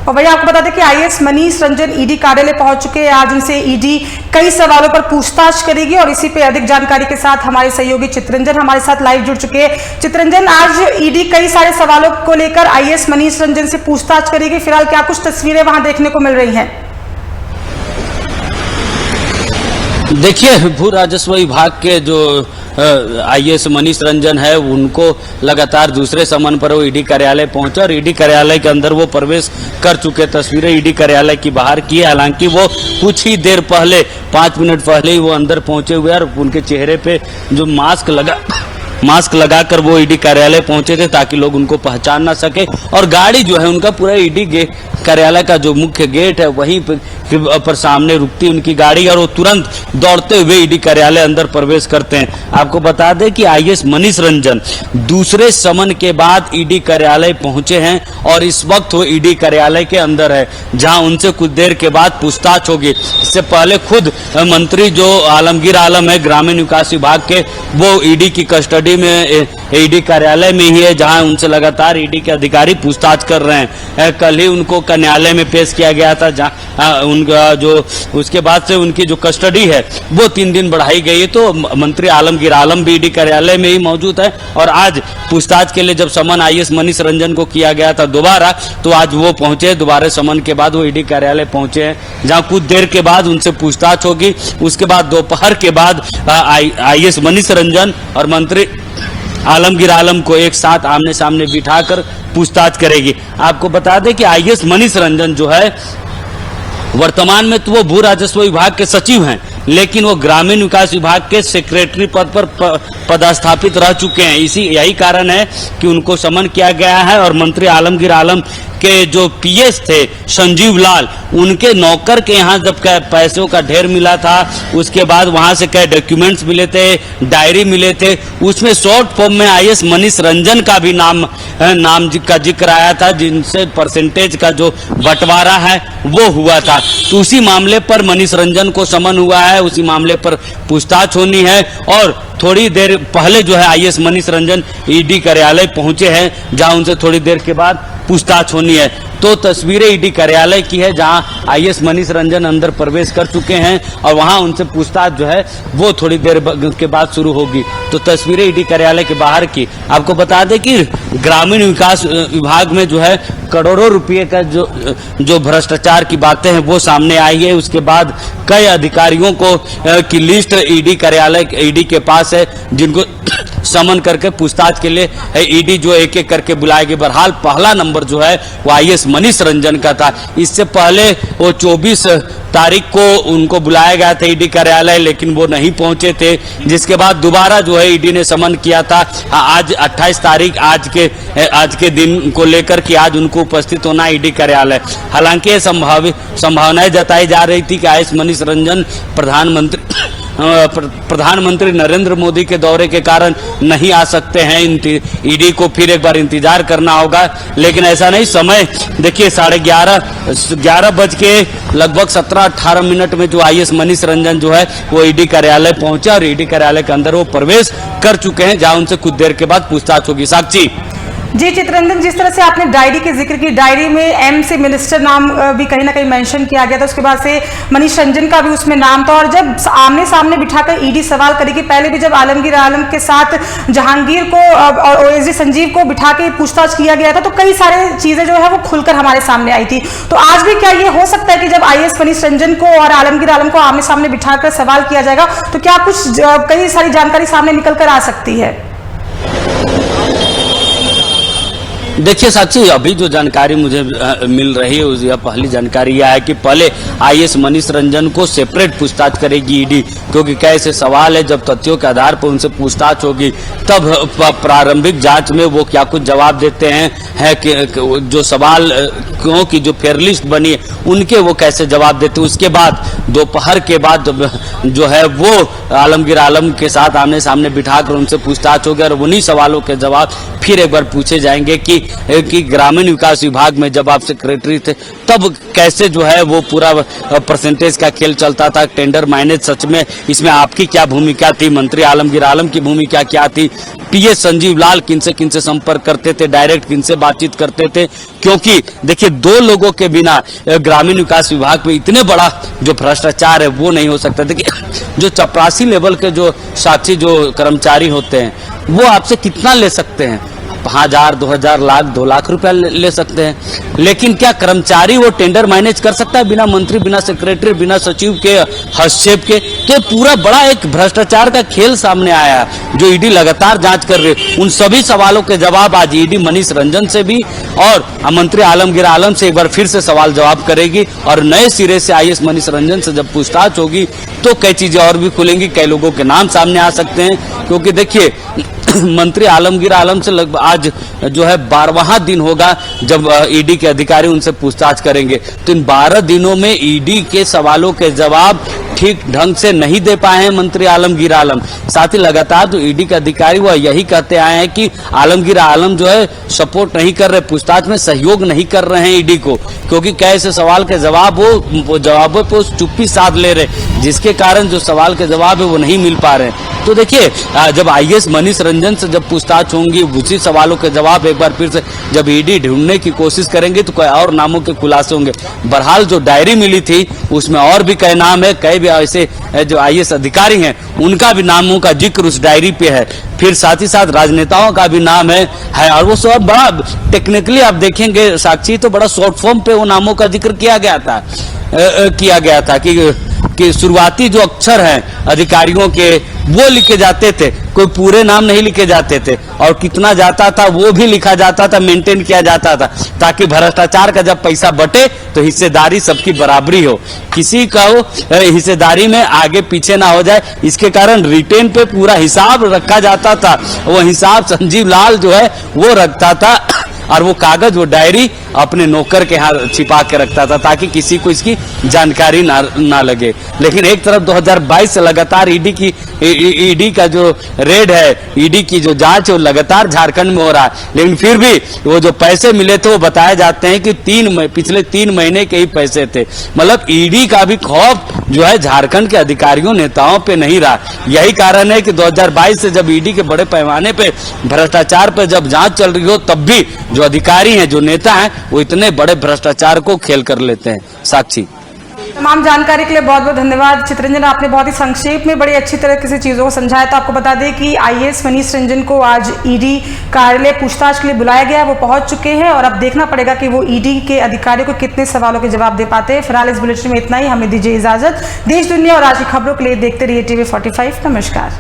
और वही आपको बता दें कि आईएएस मनीष रंजन ईडी कार्यालय पहुंच चुके हैं। आज उनसे ईडी कई सवालों पर पूछताछ करेगी और इसी पे अधिक जानकारी के साथ हमारे सहयोगी चित्रंजन हमारे साथ लाइव जुड़ चुके हैं। चित्रंजन, आज ईडी कई सारे सवालों को लेकर आईएएस मनीष रंजन से पूछताछ करेगी। फिलहाल क्या कुछ तस्वीरें वहां देखने को मिल रही हैं? देखिए, भू राजस्व विभाग के जो आईएएस मनीष रंजन है, उनको लगातार दूसरे समन पर वो ईडी कार्यालय पहुंचे और ईडी कार्यालय के अंदर वो प्रवेश कर चुके। तस्वीरें ईडी कार्यालय की बाहर की है। हालांकि वो कुछ ही देर पहले 5 मिनट पहले ही वो अंदर पहुंचे हुए और उनके चेहरे पे जो मास्क लगाकर वो ईडी कार्यालय पहुंचे थे ताकि लोग उनको पहचान ना सके। और गाड़ी जो है उनका पूरा ईडी कार्यालय का जो मुख्य गेट है वहीं पर सामने रुकती उनकी गाड़ी और वो तुरंत दौड़ते हुए ईडी कार्यालय अंदर प्रवेश करते हैं। आपको बता दें कि आईएएस मनीष रंजन दूसरे समन के बाद ईडी कार्यालय पहुंचे हैं और इस वक्त वो ईडी कार्यालय के अंदर है, जहां उनसे कुछ देर के बाद पूछताछ होगी। इससे पहले खुद मंत्री जो आलमगीर आलम है ग्रामीण विकास विभाग के, वो ईडी की कस्टडी में ईडी कार्यालय में ही है, जहां उनसे लगातार ईडी के अधिकारी पूछताछ कर रहे हैं। कल ही उनको न्यायालय में पेश किया गया था, जहां उनका जो उसके बाद से उनकी जो कस्टडी है वो 3 दिन बढ़ाई गई है। तो मंत्री आलमगीर आलम भी ईडी कार्यालय में ही मौजूद है और आज पूछताछ के लिए जब समन आईएएस मनीष रंजन को किया गया था दोबारा, तो आज वो पहुंचे। दोबारा समन के बाद वो ईडी कार्यालय पहुंचे हैं, जहां कुछ देर के बाद उनसे पूछताछ होगी। उसके बाद दोपहर के बाद आईएएस मनीष रंजन और मंत्री आलमगीर आलम को एक साथ आमने सामने बिठाकर पूछताछ करेगी। आपको बता दें कि आईएएस मनीष रंजन जो है वर्तमान में तो वो भू राजस्व विभाग के सचिव हैं, लेकिन वो ग्रामीण विकास विभाग के सेक्रेटरी पद पर पदस्थापित रह चुके हैं। यही कारण है कि उनको समन किया गया है। और मंत्री आलमगीर आलम के जो पीएस थे संजीव लाल, उनके नौकर के यहाँ जब पैसों का ढेर मिला था, उसके बाद वहां से कई डॉक्यूमेंट्स मिले थे, डायरी मिले थे, उसमें शॉर्ट फॉर्म में आईएएस मनीष रंजन का भी नाम का जिक्र आया था, जिनसे परसेंटेज का जो बंटवारा है वो हुआ था। तो उसी मामले पर मनीष रंजन को समन हुआ है, उसी मामले पर पूछताछ होनी है। और थोड़ी देर पहले जो है आईएएस मनीष रंजन ईडी कार्यालय पहुंचे हैं, जहां उनसे थोड़ी देर के बाद पूछताछ होनी है। तो तस्वीरें ईडी कार्यालय की है, जहां आईएएस मनीष रंजन अंदर प्रवेश कर चुके हैं और वहां उनसे पूछताछ जो है वो थोड़ी देर के बाद शुरू होगी। तो तस्वीरें ईडी कार्यालय के बाहर की। आपको बता दें कि ग्रामीण विकास विभाग में जो है करोड़ों रुपए का जो भ्रष्टाचार की बातें हैं वो सामने आई है। उसके बाद कई अधिकारियों को की लिस्ट ईडी कार्यालय ईडी के पास है, जिनको समन करके पूछताछ के लिए ईडी जो एक एक करके बुलाएगी। बहरहाल पहला नंबर जो है वो आईएएस मनीष रंजन का था। इससे पहले वो 24 तारीख को उनको बुलाया गया था ईडी कार्यालय, लेकिन वो नहीं पहुंचे थे। जिसके बाद दोबारा जो है ईडी ने समन किया था आज 28 तारीख आज के दिन को लेकर कि आज उनको उपस्थित होना ईडी कार्यालय। हालांकि संभावनाएं जताई जा रही थी कि आईएएस मनीष रंजन प्रधानमंत्री नरेंद्र मोदी के दौरे के कारण नहीं आ सकते हैं, ईडी को फिर एक बार इंतजार करना होगा। लेकिन ऐसा नहीं, समय देखिए 11:30 बज के लगभग 17-18 मिनट में जो आईएएस मनीष रंजन जो है वो ईडी कार्यालय पहुंचे और ईडी कार्यालय के अंदर वो प्रवेश कर चुके हैं, जहां उनसे कुछ देर के बाद पूछताछ होगी। साक्षी जी चित्रंजन, जिस तरह से आपने डायरी के जिक्र की, डायरी में एम से मिनिस्टर नाम भी कहीं ना कहीं मेंशन किया गया था, उसके बाद से मनीष रंजन का भी उसमें नाम था। और जब आमने सामने बिठाकर ईडी सवाल करेगी, पहले भी जब आलमगीर आलम के साथ जहांगीर को और ओएसडी संजीव को बिठा के पूछताछ किया गया था, तो कई सारे चीजें जो है वो खुलकर हमारे सामने आई थी। तो आज भी क्या ये हो सकता है कि जब आईएएस मनीष रंजन को और आलमगीर आलम को आमने सामने बिठाकर सवाल किया जाएगा तो क्या कुछ कई सारी जानकारी सामने निकल कर आ सकती है? देखिए साक्षी, अभी जो जानकारी मुझे मिल रही है यह पहली जानकारी यह है कि पहले आईएएस मनीष रंजन को सेपरेट पूछताछ करेगी ईडी, क्योंकि कैसे सवाल है, जब तथ्यों के आधार पर उनसे पूछताछ होगी तब प्रारंभिक जांच में वो क्या कुछ जवाब देते हैं कि जो सवाल की जो फेयर लिस्ट बनी है उनके वो कैसे जवाब देते हैं। उसके बाद दोपहर के बाद जो है वो आलमगीर आलम के साथ आमने सामने बिठाकर उनसे पूछताछ होगी और उन्हीं सवालों के जवाब फिर एक बार पूछे जाएंगे कि कि ग्रामीण विकास विभाग में जब आप सेक्रेटरी थे तब कैसे जो है वो पूरा परसेंटेज का खेल चलता था, टेंडर माइनेज सच में इसमें आपकी क्या भूमिका थी, मंत्री आलमगीर आलम की भूमिका क्या थी, पीएस संजीव लाल किनसे संपर्क करते थे, डायरेक्ट किनसे बातचीत करते थे? क्योंकि देखिए 2 लोगों के बिना ग्रामीण विकास विभाग में इतने बड़ा जो भ्रष्टाचार है वो नहीं हो सकता। देखिए जो चपरासी लेवल के जो साक्षी जो कर्मचारी होते हैं वो आपसे कितना ले सकते हैं? 5,000, 2,000, लाख, 2 लाख रुपया ले सकते हैं, लेकिन क्या कर्मचारी वो टेंडर मैनेज कर सकता है बिना मंत्री, बिना सेक्रेटरी, बिना सचिव के हस्तक्षेप के? तो पूरा बड़ा एक भ्रष्टाचार का खेल सामने आया जो ईडी लगातार जांच कर रही है। उन सभी सवालों के जवाब आज ईडी मनीष रंजन से भी और मंत्री आलमगीर आलम से एक बार फिर से सवाल जवाब करेगी और नए सिरे से आईएएस मनीष रंजन से जब पूछताछ होगी तो कई चीजें और भी खुलेंगी, कई लोगों के नाम सामने आ सकते हैं। क्योंकि देखिए मंत्री आलमगीर आलम से लगभग आज जो है 12वां दिन होगा जब ईडी के अधिकारी उनसे पूछताछ करेंगे, तो इन 12 दिनों में ईडी के सवालों के जवाब ठीक ढंग से नहीं दे पाए हैं मंत्री आलमगीर आलम। साथ ही लगातार जो ईडी के अधिकारी वह यही कहते आए हैं कि आलमगीर आलम जो है सपोर्ट नहीं कर रहे, पूछताछ में सहयोग नहीं कर रहे हैं ईडी को, क्योंकि कैसे सवाल के जवाब वो जवाबों पे चुप्पी साध ले रहे, जिसके कारण जो सवाल के जवाब है वो नहीं मिल पा रहे। तो देखिए जब आईएएस मनीष रंजन से जब पूछताछ होंगी उसी सवालों के जवाब एक बार फिर से जब ईडी ढूंढने की कोशिश करेंगे तो कोई और नामों के खुलासे होंगे। बहरहाल जो डायरी मिली थी उसमें और भी कई नाम है, कई भी ऐसे जो आईएएस अधिकारी हैं उनका भी नामों का जिक्र उस डायरी पे है। फिर साथ ही साथ राजनेताओं का भी नाम है और वो सब बड़ा टेक्निकली आप देखेंगे साक्षी तो बड़ा शॉर्ट फॉर्म पे वो नामों का जिक्र किया गया था कि शुरुआती जो अक्षर हैं अधिकारियों के वो लिखे जाते थे, कोई पूरे नाम नहीं लिखे जाते थे और कितना जाता था वो भी लिखा जाता था, मेंटेन किया जाता था, ताकि भ्रष्टाचार का जब पैसा बटे तो हिस्सेदारी सबकी बराबरी हो, किसी का हो हिस्सेदारी में आगे पीछे ना हो जाए। इसके कारण रिटेन पे पूरा हिसाब रखा जाता था, वो हिसाब संजीव लाल जो है वो रखता था और वो कागज वो डायरी अपने नौकर के हाथ छिपा के रखता था ताकि किसी को इसकी जानकारी ना लगे। लेकिन एक तरफ 2022 से लगातार ईडी का जो रेड है, ईडी की जो जांच है वो लगातार झारखंड में हो रहा है, लेकिन फिर भी वो जो पैसे मिले थे वो बताए जाते हैं कि पिछले 3 महीने के ही पैसे थे। मतलब ईडी का भी खौफ जो है झारखंड के अधिकारियों नेताओं पे नहीं रहा। यही कारण है कि 2022 से जब ईडी के बड़े पैमाने पे भ्रष्टाचार पे जब जांच चल रही हो तब भी जो अधिकारी हैं, जो नेता हैं, वो इतने बड़े भ्रष्टाचार को खेल कर लेते हैं। साक्षी, तमाम जानकारी के लिए बहुत बहुत धन्यवाद चित्रंजन, आपने बहुत ही संक्षेप में बड़ी अच्छी तरीके से चीज़ों को समझाया। तो आपको बता दें कि आईएएस मनीष रंजन को आज ईडी कार्यालय पूछताछ के लिए बुलाया गया, वो पहुंच चुके हैं और अब देखना पड़ेगा कि वो ईडी के अधिकारियों को कितने सवालों के जवाब दे पाते हैं। फिलहाल इस बुलेटिन में इतना ही, हमें दीजिए इजाजत। देश दुनिया और आज की खबरों के लिए देखते रहिए TV45। नमस्कार।